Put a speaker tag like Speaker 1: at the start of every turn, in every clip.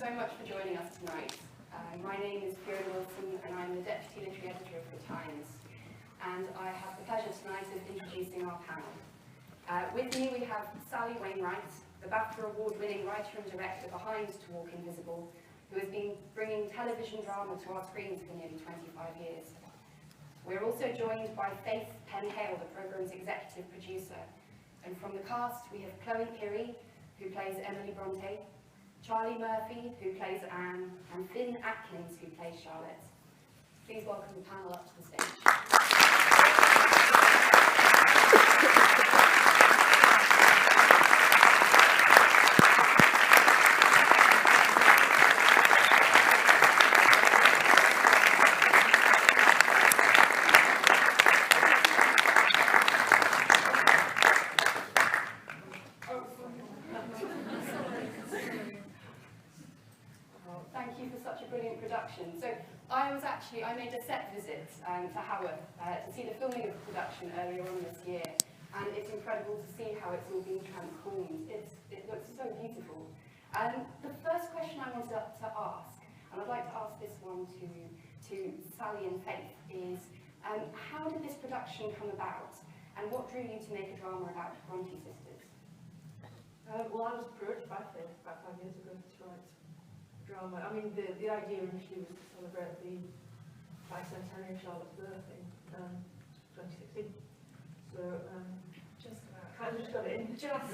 Speaker 1: so much for joining us tonight. My name is Fiona Wilson and I'm the Deputy Literary Editor of The Times. And I have the pleasure tonight of introducing our panel. With me we have Sally Wainwright, the BAFTA award-winning writer and director behind To Walk Invisible, who has been bringing television drama to our screens for nearly 25 years. We're also joined by Faith Penhale, the programme's executive producer. And from the cast we have Chloe Pirrie, who plays Emily Bronte, Charlie Murphy, who plays Anne, and Finn Atkins, who plays Charlotte. Please welcome the panel up to the stage. So I made a set visit to HAYU to see the filming of the production earlier on this year, and it's incredible to see how it's all been transformed. It looks so beautiful. The first question I wanted to ask, and I'd like to ask this one to Sally and Faith, is how did this production come about, and what drew you to make a drama about Bronte sisters?
Speaker 2: Well, I was approached by Faith about 5 years ago to write drama. I mean, the idea initially was to celebrate the bicentenary of Charlotte's birth in 2016. So,
Speaker 1: just about.
Speaker 2: I just got it in.
Speaker 1: Just.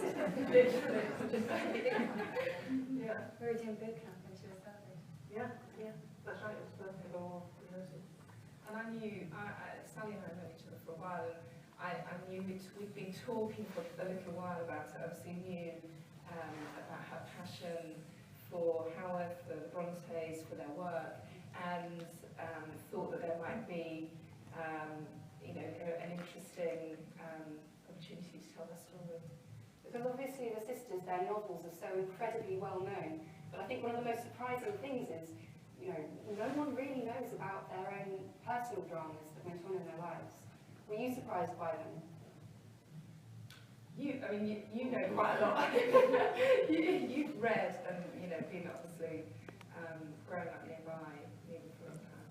Speaker 2: Yeah.
Speaker 1: We were doing boot camp when she was celebrating.
Speaker 2: Yeah, that's right. It was birthday ball rehearsal.
Speaker 3: And I knew, Sally and I had known each other for a while, and I knew we'd been talking for a little while about it. Obviously knew about her passion for Howard, for the Brontes, for their work, and thought that there might be, an interesting opportunity to tell their story.
Speaker 1: Because obviously the sisters, their novels are so incredibly well known, but I think one of the most surprising things is, no one really knows about their own personal dramas that went on in their lives. Were you surprised by them?
Speaker 3: You know quite a lot. You've read and been obviously growing up nearby for a long time.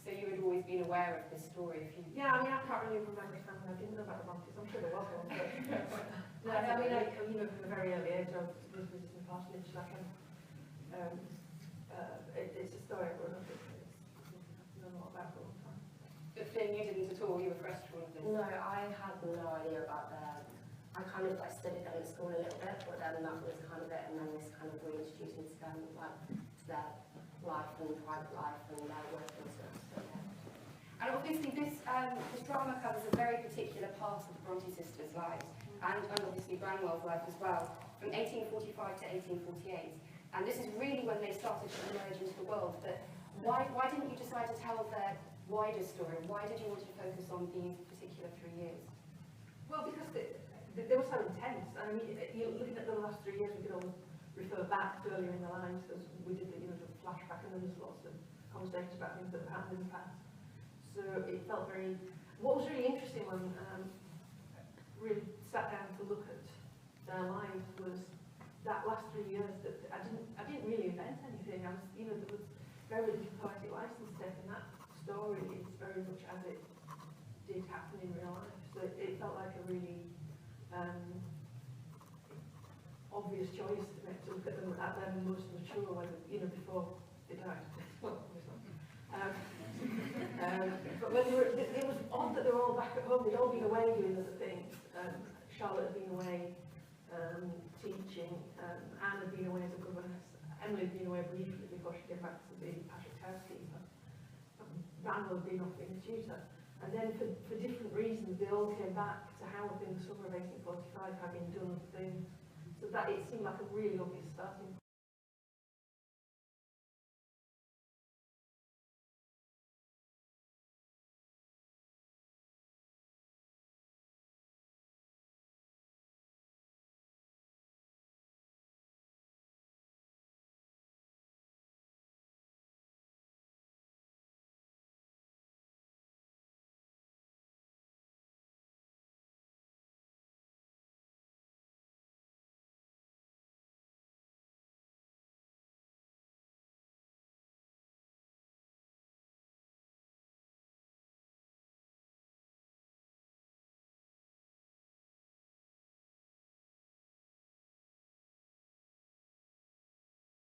Speaker 1: So you had always been aware of this story?
Speaker 2: Yeah, I mean, I can't really remember a time when I didn't know about the Brontes. I'm sure there was one, but no, I mean, from a very early age, I was visiting parsonage. It's a story I've grown up with. I've known a lot about for a long time.
Speaker 1: But Finn, you didn't at all. You were fresh to all of this.
Speaker 4: No, I had no idea about them. I kind of studied them at school a little bit, but then that was kind of it, and then this kind of reintroduced me to them, to their life and private life and their work and stuff. So, yeah.
Speaker 1: And obviously this drama covers a very particular part of the Bronte sisters' lives, and obviously Branwell's life as well, from 1845 to 1848. And this is really when they started to emerge into the world. But why didn't you decide to tell their wider story? Why did you want to focus on these particular 3 years?
Speaker 2: Well, because they were so intense. I mean, looking at the last 3 years, we could always refer back to earlier in the lines, because we did the flashback, and there was lots of conversations about things that have happened in the past. So it felt very. What was really interesting when really sat down to look at their lives was that last 3 years that I didn't really invent anything. I was, there was very little poetic license taken. That story is very much as it did happen in real life. So it felt like a really obvious choice to make, to look at them at their most mature when, before they died. Well, but when it was odd that they were all back at home. They'd all been away doing other things. Charlotte had been away teaching. Anne had been away as a governess. Emily had been away briefly before she came back to be Patrick's housekeeper. Randall had been off being a tutor. And then for different reasons, they all came back to Howard in the summer of 1845, having done other things. So that it seemed like a really obvious starting